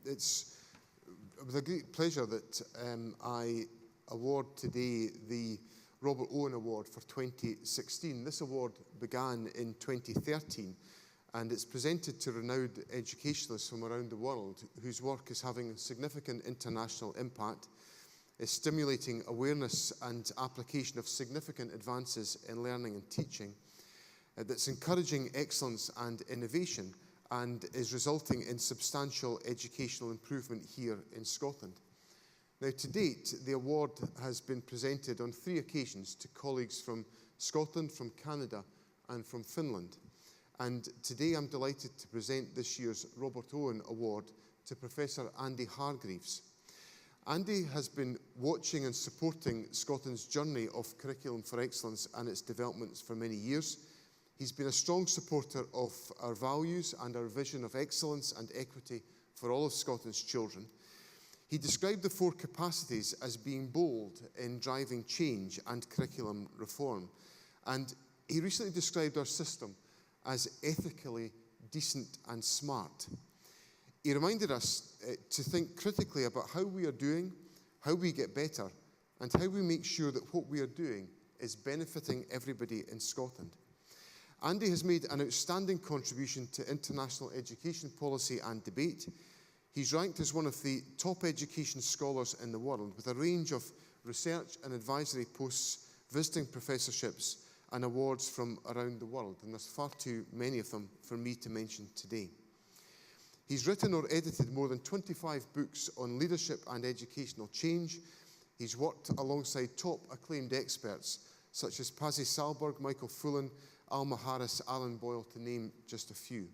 It's with a great pleasure that I award today the Robert Owen Award for 2016. This award began in 2013, and it's presented to renowned educationalists from around the world whose work is having a significant international impact, is stimulating awareness and application of significant advances in learning and teaching, that's encouraging excellence and innovation, and is resulting in substantial educational improvement here in Scotland. Now, to date, the award has been presented on 3 occasions to colleagues from Scotland, from Canada, and from Finland. And today I'm delighted to present this year's Robert Owen Award to Professor Andy Hargreaves. Andy has been watching and supporting Scotland's journey of curriculum for excellence and its developments for many years. He's been a strong supporter of our values and our vision of excellence and equity for all of Scotland's children. He described the 4 capacities as being bold in driving change and curriculum reform. And he recently described our system as ethically decent and smart. He reminded us to think critically about how we are doing, how we get better, and how we make sure that what we are doing is benefiting everybody in Scotland. Andy has made an outstanding contribution to international education policy and debate. He's ranked as one of the top education scholars in the world, with a range of research and advisory posts, visiting professorships, and awards from around the world, and there's far too many of them for me to mention today. He's written or edited more than 25 books on leadership and educational change. He's worked alongside top acclaimed experts such as Pazzi Salberg, Michael Fullan, Alma Harris, Alan Boyle, to name just a few.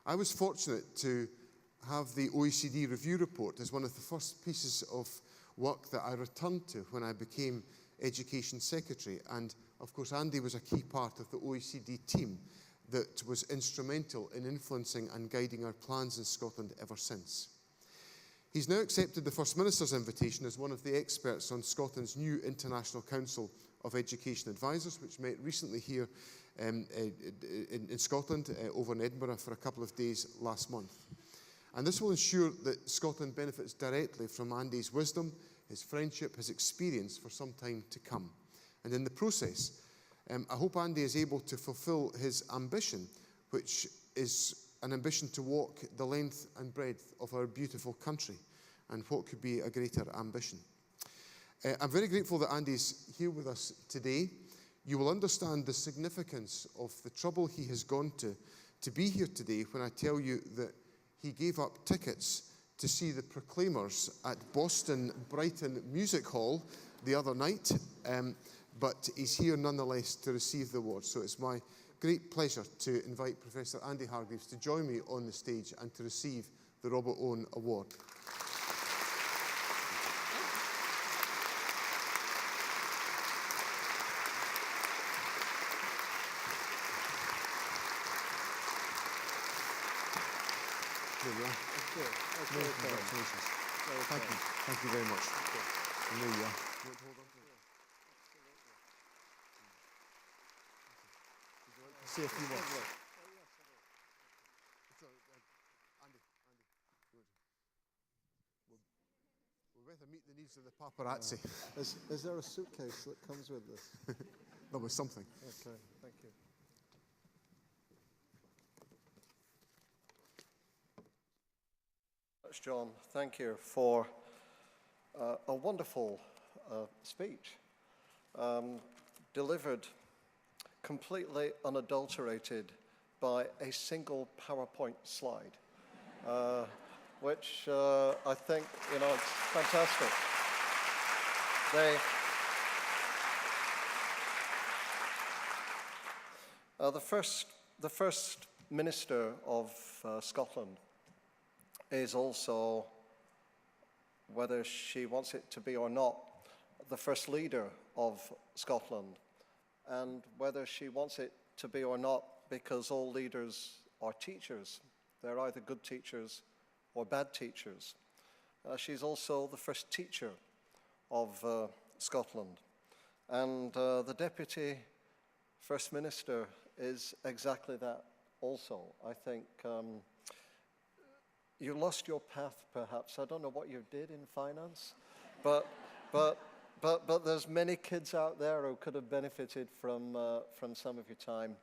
I was fortunate to have the OECD review report as one of the first pieces of work that I returned to when I became Education Secretary. And of course, Andy was a key part of the OECD team that was instrumental in influencing and guiding our plans in Scotland ever since. He's now accepted the First Minister's invitation as one of the experts on Scotland's new International Council of Education Advisors, which met recently here in Scotland, over in Edinburgh for a couple of days last month. And this will ensure that Scotland benefits directly from Andy's wisdom, his friendship, his experience for some time to come. And in the process, I hope Andy is able to fulfil his ambition, which is an ambition to walk the length and breadth of our beautiful country. And what could be a greater ambition? I'm very grateful that Andy's here with us today. You will understand the significance of the trouble he has gone to be here today when I tell you that he gave up tickets to see the Proclaimers at Boston Brighton Music Hall the other night, but he's here nonetheless to receive the award. So it's my great pleasure to invite Professor Andy Hargreaves to join me on the stage and to receive the Robert Owen Award. There we are. Congratulations. Thank you. Thank you very much. And there you are. You want to hold on to it? Would you like to say a few words? Andy, we'll better meet the needs of the paparazzi. Is there a suitcase that comes with this? There was something. Okay, thank you. John, thank you for a wonderful speech, delivered completely unadulterated by a single PowerPoint slide, which I think, it's fantastic. The first Minister of Scotland is also, whether she wants it to be or not, the first leader of Scotland, and whether she wants it to be or not, because all leaders are teachers. They're either good teachers or bad teachers. She's also the first teacher of Scotland. And the Deputy First Minister is exactly that also. I think you lost your path, perhaps. I don't know what you did in finance, but there's many kids out there who could have benefited from some of your time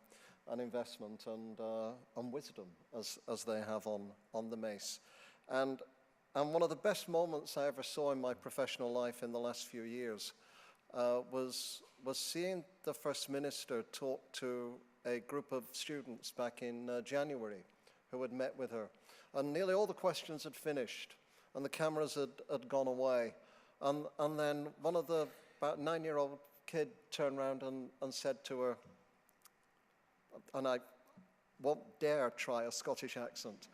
and investment and wisdom as they have on the Mace. And one of the best moments I ever saw in my professional life in the last few years was seeing the First Minister talk to a group of students back in January who had met with her. And nearly all the questions had finished, and the cameras had gone away. And then one of the about 9-year-old kid turned around and said to her, and I won't dare try a Scottish accent,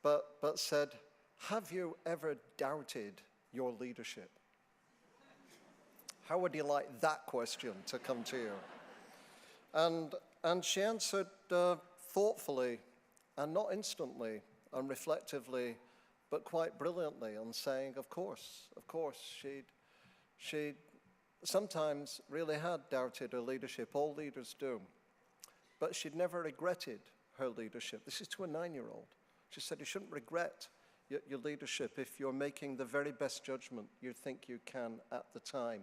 but said, "Have you ever doubted your leadership?" How would you like that question to come to you? And she answered thoughtfully, and not instantly and reflectively, but quite brilliantly, and saying, of course, she'd sometimes really had doubted her leadership. All leaders do. But she'd never regretted her leadership. This is to a 9-year-old. She said, you shouldn't regret your leadership if you're making the very best judgment you think you can at the time,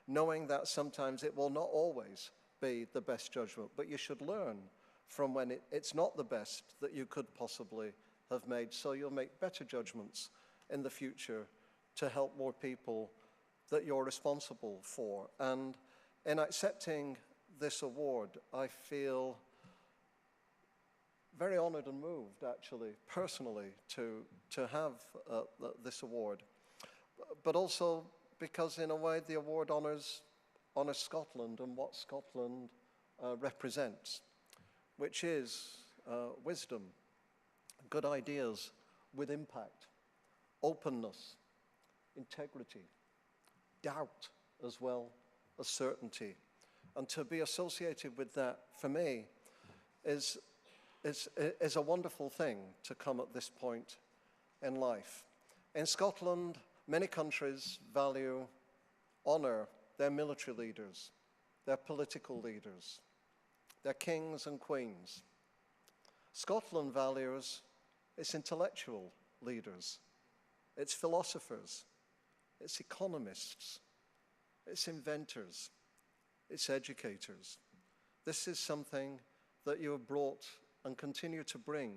knowing that sometimes it will not always be the best judgment, but you should learn from when it's not the best that you could possibly have made, so you'll make better judgments in the future to help more people that you're responsible for. And in accepting this award, I feel very honored and moved, actually, personally, to have this award. But also because, in a way, the award honors Scotland and what Scotland represents, which is wisdom, good ideas with impact, openness, integrity, doubt, as well as certainty. And to be associated with that, for me, is a wonderful thing to come at this point in life. In Scotland, many countries value, honor their military leaders, their political leaders, their kings and queens. Scotland values its intellectual leaders, its philosophers, its economists, its inventors, its educators. This is something that you have brought and continue to bring,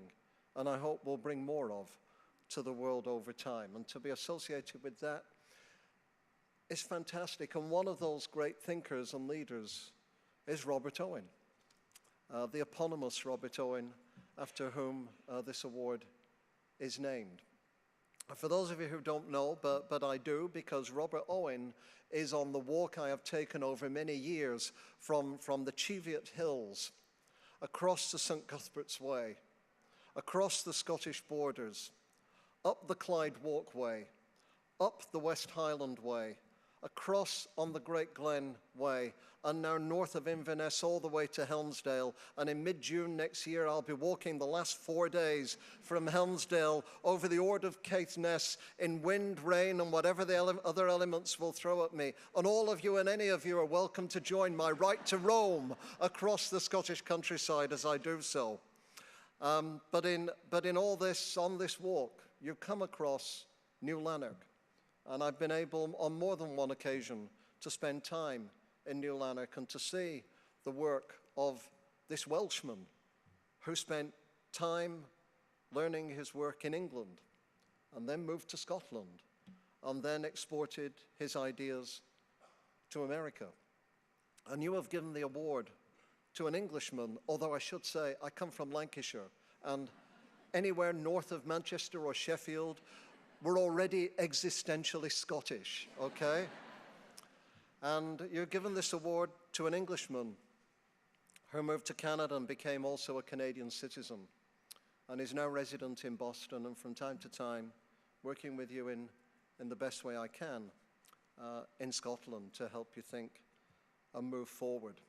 and I hope will bring more of, to the world over time. And to be associated with that is fantastic. And one of those great thinkers and leaders is Robert Owen, the eponymous Robert Owen, after whom this award is named. For those of you who don't know, but I do, because Robert Owen is on the walk I have taken over many years from the Cheviot Hills, across the St. Cuthbert's Way, across the Scottish borders, up the Clyde Walkway, up the West Highland Way, across on the Great Glen Way, and now north of Inverness all the way to Helmsdale. And in mid-June next year, I'll be walking the last 4 days from Helmsdale over the Ord of Caithness in wind, rain, and whatever the other elements will throw at me. And all of you and any of you are welcome to join my right to roam across the Scottish countryside as I do so. But in all this, on this walk, you come across New Lanark. And I've been able, on more than one occasion, to spend time in New Lanark and to see the work of this Welshman who spent time learning his work in England and then moved to Scotland and then exported his ideas to America. And you have given the award to an Englishman, although I should say I come from Lancashire, and anywhere north of Manchester or Sheffield, we're already existentially Scottish, okay? And you're given this award to an Englishman who moved to Canada and became also a Canadian citizen and is now resident in Boston, and from time to time working with you in the best way I can in Scotland to help you think and move forward.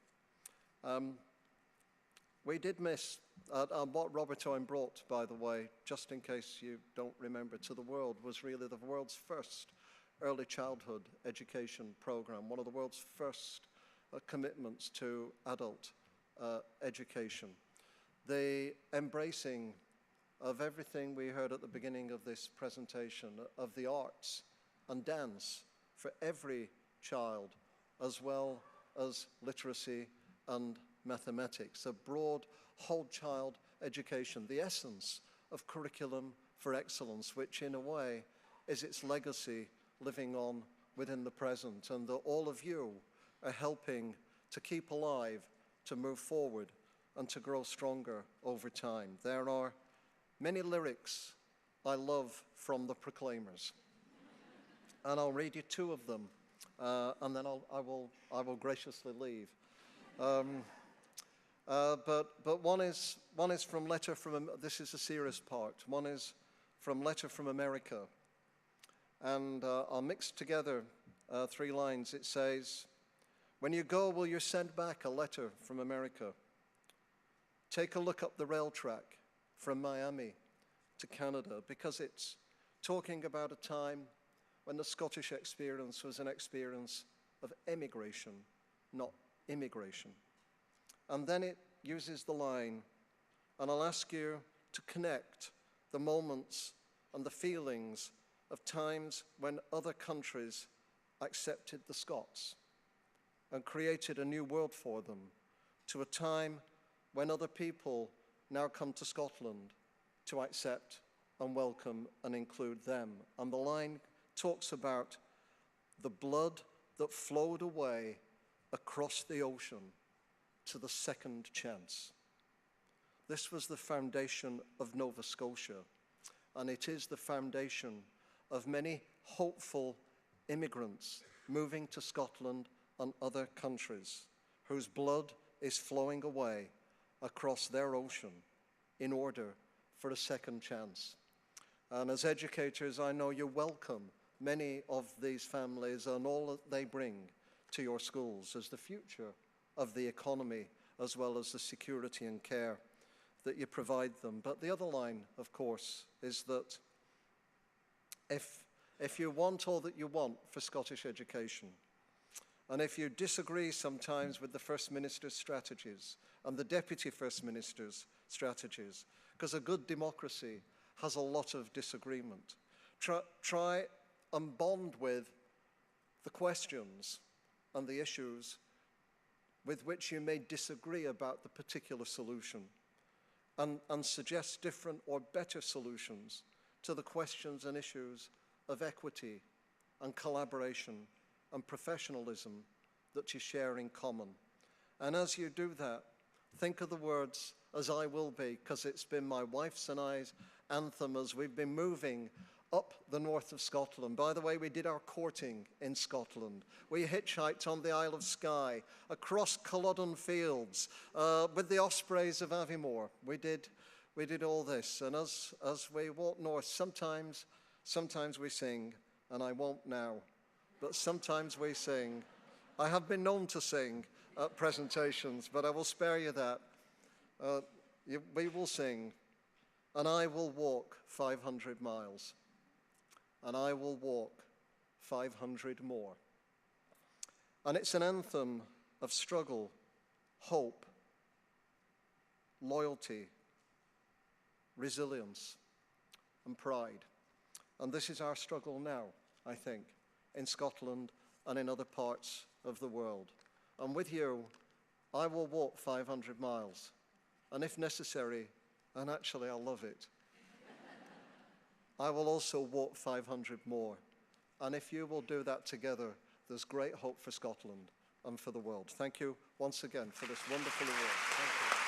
We did miss what Robert Owen brought, by the way, just in case you don't remember, to the world, was really the world's first early childhood education program, one of the world's first commitments to adult education. The embracing of everything we heard at the beginning of this presentation, of the arts and dance for every child, as well as literacy and mathematics, a broad whole child education, the essence of curriculum for excellence, which in a way is its legacy living on within the present, and that all of you are helping to keep alive, to move forward, and to grow stronger over time. There are many lyrics I love from the Proclaimers, and I'll read you two of them, and then I will graciously leave. But one is from Letter from, this is a serious part, one is from Letter from America. And I'll mix together 3 lines. It says, "When you go, will you send back a letter from America? Take a look up the rail track from Miami to Canada," because it's talking about a time when the Scottish experience was an experience of emigration, not immigration. And then it uses the line, "And I'll ask you to connect the moments and the feelings of times when other countries accepted the Scots and created a new world for them, to a time when other people now come to Scotland to accept and welcome and include them." And the line talks about the blood that flowed away across the ocean to the second chance. This was the foundation of Nova Scotia, and it is the foundation of many hopeful immigrants moving to Scotland and other countries whose blood is flowing away across their ocean in order for a second chance. And as educators, I know you welcome many of these families and all that they bring to your schools as the future of the economy, as well as the security and care that you provide them. But the other line, of course, is that if you want all that you want for Scottish education, and if you disagree sometimes with the First Minister's strategies and the Deputy First Minister's strategies, because a good democracy has a lot of disagreement, try and bond with the questions and the issues with which you may disagree about the particular solution, and suggest different or better solutions to the questions and issues of equity and collaboration and professionalism that you share in common. And as you do that, think of the words, "As I will be," because it's been my wife's and I's anthem as we've been moving up the north of Scotland. By the way, we did our courting in Scotland. We hitchhiked on the Isle of Skye, across Culloden Fields, with the Ospreys of Aviemore. We did all this. And as we walk north, sometimes we sing, and I won't now, but sometimes we sing. I have been known to sing at presentations, but I will spare you that. We will sing, "And I will walk 500 miles. And I will walk 500 more." And it's an anthem of struggle, hope, loyalty, resilience, and pride. And this is our struggle now, I think, in Scotland and in other parts of the world. And with you, I will walk 500 miles. And if necessary, and actually I love it, I will also walk 500 more. And if you will do that together, there's great hope for Scotland and for the world. Thank you once again for this wonderful award. Thank you.